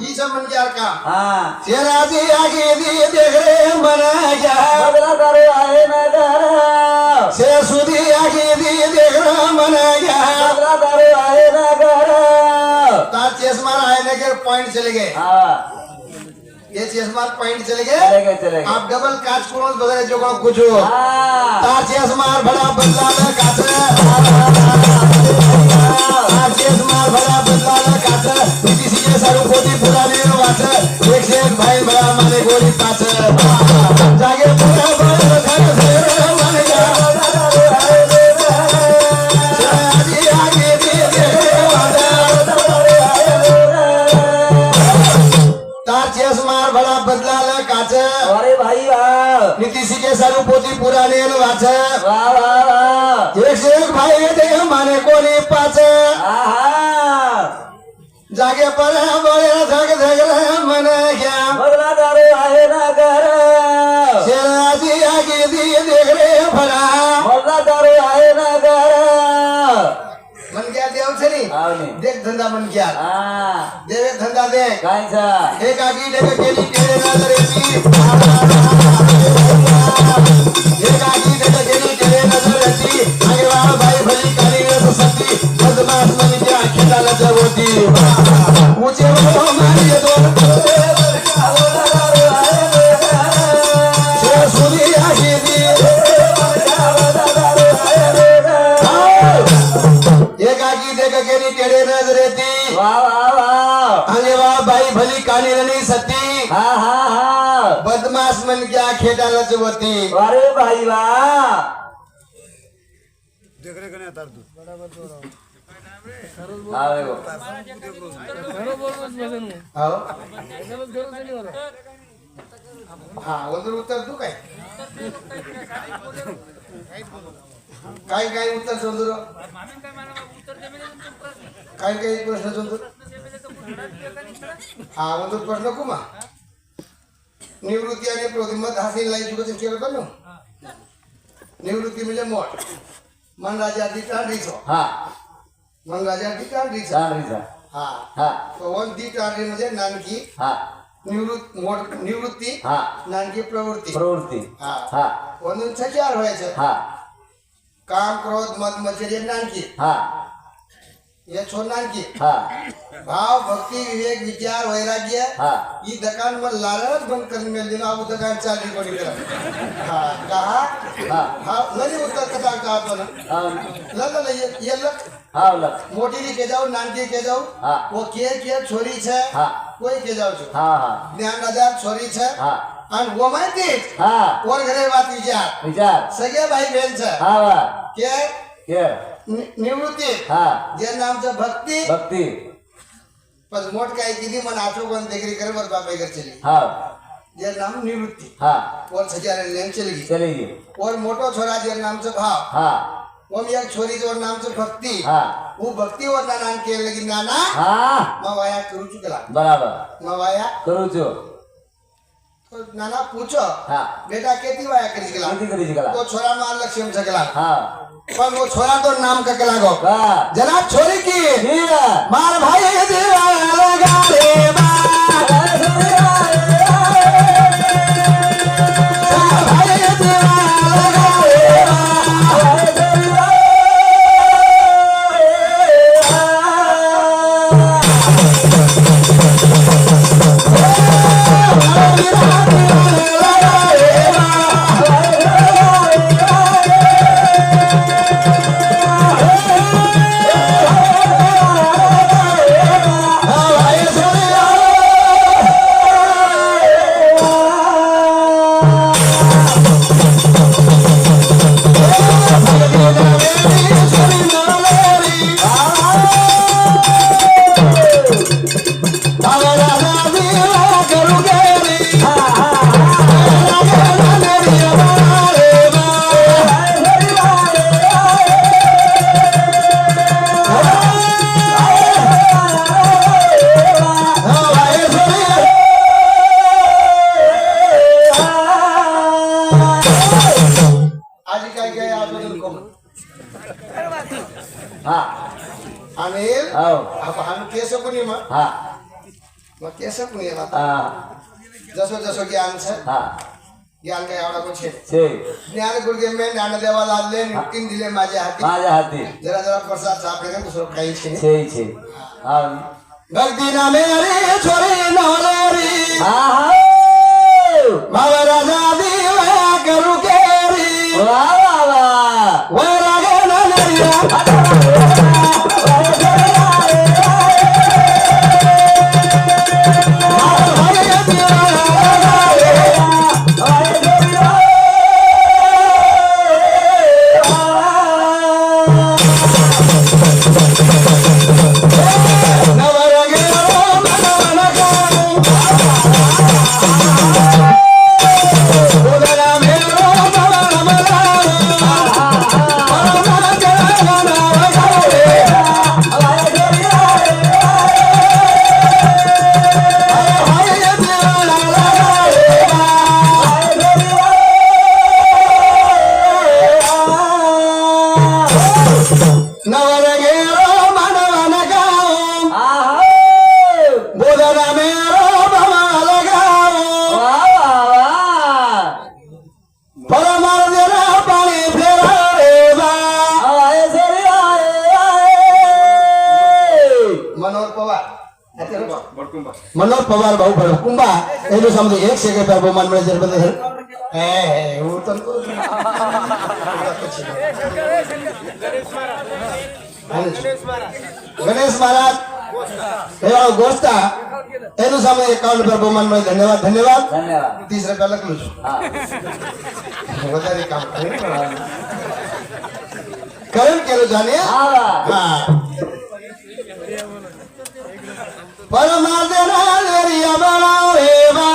हीचा मन यार का हाँ शेराजी आगे दिए देख रहे मना क्या बदला करे आए नगर से सुधी आगे दिए देख रहा मना क्या बदला करे आए नगर तार चश्मा आए नगर पॉइंट चले गए हाँ ये चश्मा पॉइंट चले चले गए गए आप डबल काच कोण बदले जो को कुछ हाँ तार चश्मा बड़ा बदला में काच तार चश्मा बड़ा बदला में काच किसी के सारू पोती पुराने वाच एक से एक भाई बड़ा माने गोली पाच जागे पूरा बड़ा घर से मन जा आगे आगे दे तार चश्मा बड़ा बदला में काच अरे भाई वाह नीतीशी के सारू पोती पुराने वाच वाह वाह वाह एक से एक भाई दे माने कोणी पाच आहा जागे पर बड़े धग धग रहे मन क्या बदला करे आए नगर शेराजी आगे दिए देख रहे भला बदला करे आए नगर मन क्या देव छे नी आवनी देख धंधा मन क्या हाँ देवे धंधा दे कायचा एक आगी देख केली केले नजर येती एक आगी देख केली केले नजर येती आगे वाह भाई भली काली रे सती बदमाश मन क्या खेला जवती ऊंचे वो मारी दो सुनी आगे दी एक आगी देख केली केले नजर येती वाह वाह वाह आगे वाह भाई भली काली रनी सती हाँ हाँ हाँ बदमाश मन क्या खेटा लचवती अरे भाई वाह आवे वो आओ हाँ उधर उत्तर तू काय काय उत्तर समजू काय प्रश्न समजू हा उधर प्रश्न कुमा निवृत्ती आणि प्रतिमत हासिल लाई जुगत केलं का निवृत्ती म्हणजे मोठ मन राजा ठिकाण रिचो हाँ मन राजा ठिकाण रिचो चांदीचा हा हाँ तो वन दी टाळी म्हणजे नानकी हाँ निवृत्ती हाँ नानकी प्रवृत्ती प्रवृत्ती हा हाँ वंदून चार व्हायचं हाँ काम क्रोध मद मत्सर्य नानकी हाँ ये छोड़ नानकी हाँ भाव भक्ति विवेक विचार वैराग्य हाँ ये दुकान में लालच बंद करने में दिन आप दुकान चालू कोनी करा हाँ कहा हाँ हाँ नहीं उत्तर कथा कहा तो ना हाँ लग ये लग हाँ लग मोटी री के जाओ नानकी के जाओ हाँ वो के छोरी छे हाँ कोई के जाओ छो हाँ हाँ ज्ञान राजा छोरी छे हाँ और वो माहिती हाँ और घरे बात विचार विचार सगळे भाई बहन छे हाँ वाह के क्या निवृत्ती हाँ जे नाम छे भक्ति भक्ति पर मोट काय कीधी मन आठो कोण देगरी करे बर बापे घर चली हाँ जे नाम निवृत्ति हाँ और सजारे लेन चली गई चलेगी और मोटो छोरा जे नाम से भाव हाँ वो एक छोरी जो नाम से भक्ति हाँ वो भक्ति और नाम के लगी नाना हाँ मवाया करू चुकला बराबर मवाया करू छो तो नाना पूछो हाँ बेटा केती वाया करी चुकला किती करी शिकला तो छोरा मान लक्ष्यम चकला हाँ पर वो छोरा तो नाम का कला गो का जनाब छोरी की ठीक मार भाई ये दीवाना लगा रे बा भाई ये दीवाना लगा रे हाँ अनिल आओ अब हम कैसे कोणी मग हाँ मग केस कोणी येणार હા जसो जसो ज्ञान છે હા ज्ञान काय एवढा पण છે છે ज्ञान गुडगे में ज्ञान देवा लागले नितीन दिले माझ्या हाती माझ्या हाती जरा जरा प्रसाद चापे ने दुसरं काही છે છે હા भक्ती नामे अरे छोरे नवलोरी હા मावा राजा दिवा करू केरी વાહ વાહ વાહ वरागे नरिया मनोहर पवार भाऊ भडकुंबा एनु समजे 1 सेकंड पर बहुमान मिळे जर बदल हे હું તો गणेश महाराज हे गोष्टा एनु समजे 51 पर बहुमान मिळे धन्यवाद धन्यवाद ધન્યવાદ 30 रुपया લખલું છું હા વધારે કામ કરણ કેલો જાને હા હા परमादेना लेरिया बनावेवा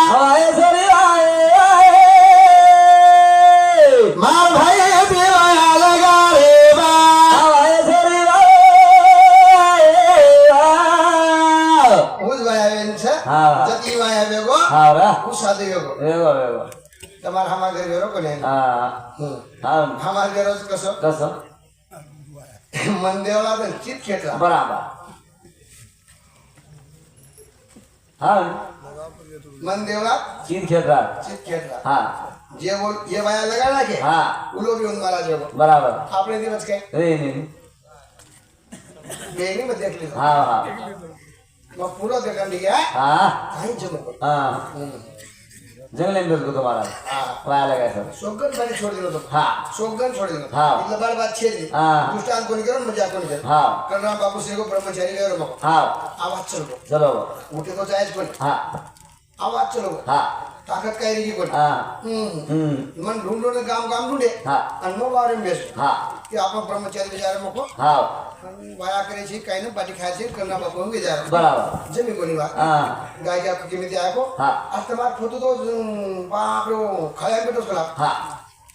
हवाए सरी मार भाई देवाया लगा रेवा हवाए सरी उस भाई वेंछ हाँ। जती भाई वेगो હા રા उस सादे वेगो વેગો વેગો તમાર हमार घर वेरो कोने હા હા हमार घर कसो कसं मन देवला तर चित खेटला बराबर हा मन देवला चीन खेळतात चित खेटला हा जे बोल ये भाई लगा ना के हा उलो भी उन मारा जेवो बराबर आपने दिवस काय रे नी बेनी में देख ली हा हा मग पूरा देखा लिया हा काही जमो हा जंगले में को तुम्हारा हां वाया लगा सर सोगन बारी छोड़ दिलो तो हा सोगन छोड़ दिलो हाँ। इतला बार बात छेदी हाँ। दुष्टान कोणी करो मजा कोणी कर हा करना बापू से को ब्रह्मचारी गयो मको हा आवाज चलो चलो उठे तो जायज कोणी हा आवाज चलो हा ताकत काय री कोणी हा हम्म मन ढूंढो ने काम काम ढूंढे हा अन मग वारे बेस हा कि आपण ब्रह्मचारी बिचारे मको हा वाया करे छी काही न पाटी खाय छी करना बापू होगे जा बराबर जमी कोणी वा हा गाय का किमिती आको हा आज तमार फोटो तो बाप रो खाया बेटो कला हा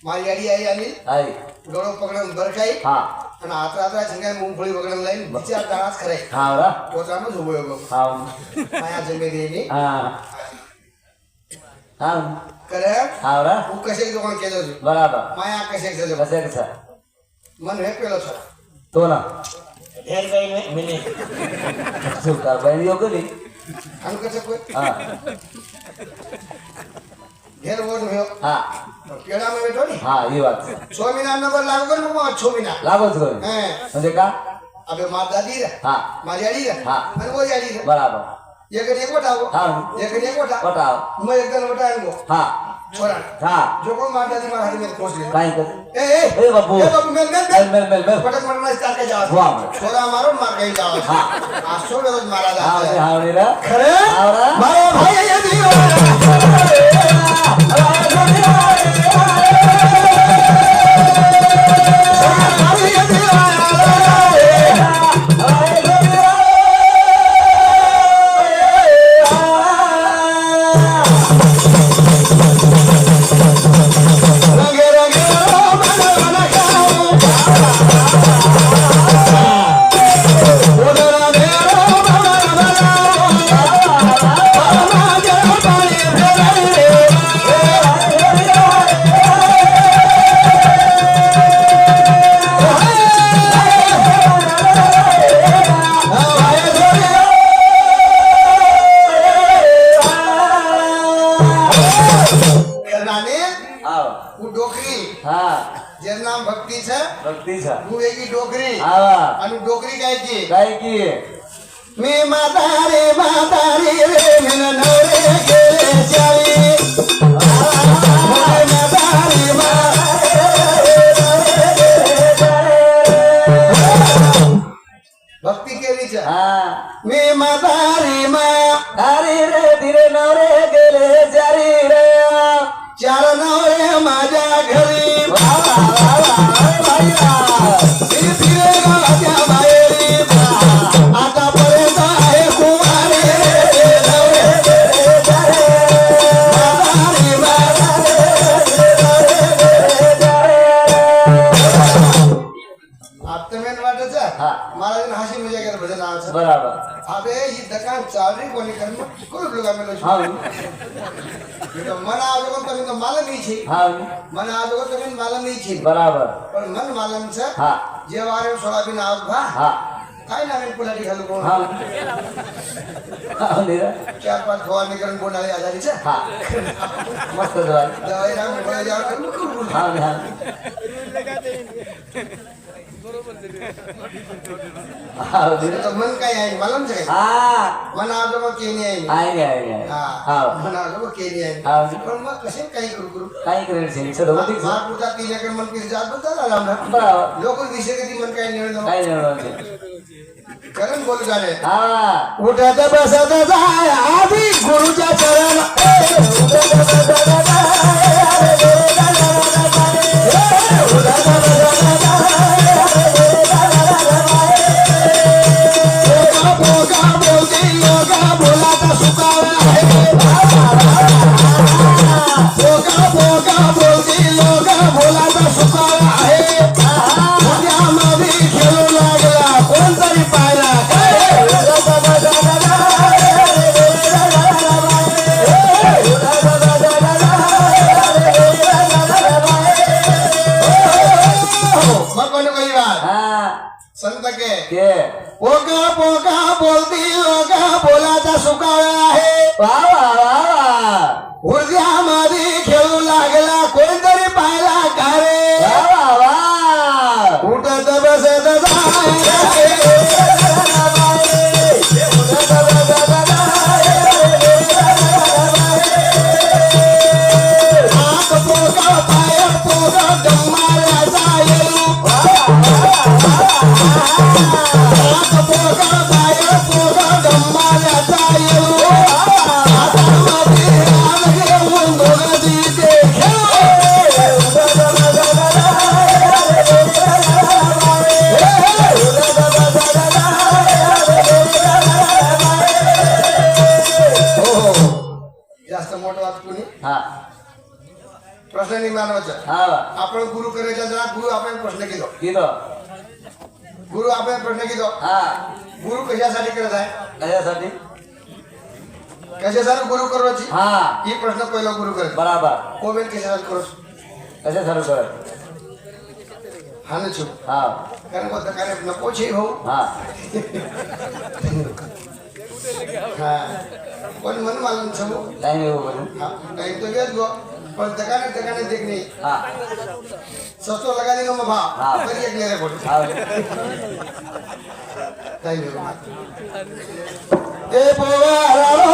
मारी गाडी आई आली आई गळो पकडून बरकाई हा आणि आता आता झंगाय मूंगफळी वगैरे लाईन विचार दाणाच खराय हा रा पोचानो उपयोग हा माया जमे देनी हा हा करे हा रा तू कशे दुकान केलं होतं बराबर माया कशे केलं कसं कसं मन हे केलं छ तो ना हेर काही नाही मिनी सुकार बहिणी योगली आणि कसं कोण हा घेर वोट हो हा केळा में बैठो नी हा ये बात 6 महीना नंबर लागू कर मग 6 महीना लागोच करू हैं म्हणजे का अबे मार दादी रे हा मारी आडी रे हाँ। आणि वो आडी रे बराबर एक वटावो हा एक वटा पटाव मग एकदम वटा आणगो हा छोरा हा जो कोण मार दादी मार हाती में खोस ले काय कर ए ए बापू मेल मेल पटक मरना स्टार का जावा वाह छोरा मारो मार गई जावा हाँ। आसो रोज मारा हा जाता है हा रे खरे हा रा मारो भाई ये दीवाना हा જેનું નામ ભક્તિ છે ભક્તિ છે હું વેગી ડોકરી હા અને ડોકરી ગાય કી काय की मी म्हातारी रे मिन नवरे गेले चारी म्हातारी भक्ती केली છે हा मी म्हातारी अरे रे धीरे नवरे गेले जारी रे चार नवरे माझ्या घरी वा वा वा वा मी फिरे गावाच्या बाहेरी आतापर्यंत आहे कुमारी नवरे गेले चारी आपतमेन वाटत हा. महाराज हाशी मजा केलं भजन नावाचं बराबर अबे ही दकान चालरी कोणी कर्म कोण लोक आम्ही हा मन आजोगन तुम्ही तो मालम नाही છે हा मन आजोगन तुम्ही मालम नाही છે बराबर पण मन मालम છે हा जे वारे सोयाबीन आव भा हा काय नावे पुलाटी घालू कोण हा हा निरा चार पाच फवारणी करून बोलायला आजारी છે हा मस्त दवाई दवाई राम बोला जा हा हा हा निरा तो मन काय आहे मालम છે हा मन आजोगन केली आहे आहे आहे हा हा मन आजोगन केली आहे हा पण मग कसे काही करू काही करेल सिंग सदोमती महापुरुषा तिच्याकडे मन किती जात बद्दल आला ना बराबर लोक दिसे कधी मन काय निर्णय काही नाही करण बोल झाले हा उठत बसत जाय आधी गुरुच्या चरण बोलाचा सुकावा आहे बोलाचा सुकावा आहे उद्यामध्ये खेळू लागला कोणतरी पाहिला मग कोणी कोणी बात हा संत के के पोका पोका बोलती लोका बोलाचा सुकावा आहे वा वा वा वा ऊर्जामध्ये खेळू लागला कोणतरी पाहिला का रे वा वा वा उठत बसत हात पोका पाय पोका गम्माऱ्याचा येऊ हात पोका पाय पोका गम्माऱ्याचा येऊ हातामध्ये रान घेऊन दोघं तिथे जास्त मोठं वाच कोणी हा प्रश्न नाही मानवाचा हा वा आपण गुरु करायचा जरा गुरु आपण प्रश्न केलो कितो गुरु आपण प्रश्न केलो हा गुरु कशासाठी करत आहे कशासाठी कशासाठी गुरु करायची हा ही प्रश्न पहिला गुरु करत बराबर कोबेल कशासाठी करू कशासाठी कर हा न छु हा कारण बोलता काय नको छे हो हा हा पण मन मालूम छो काही नाही बोलू हा टाइम तो वेद गो पण तकाने देखने हा सस्तो लगा देनो म भा हाँ। करी एक ले बोल हा टाइम ए पोवारा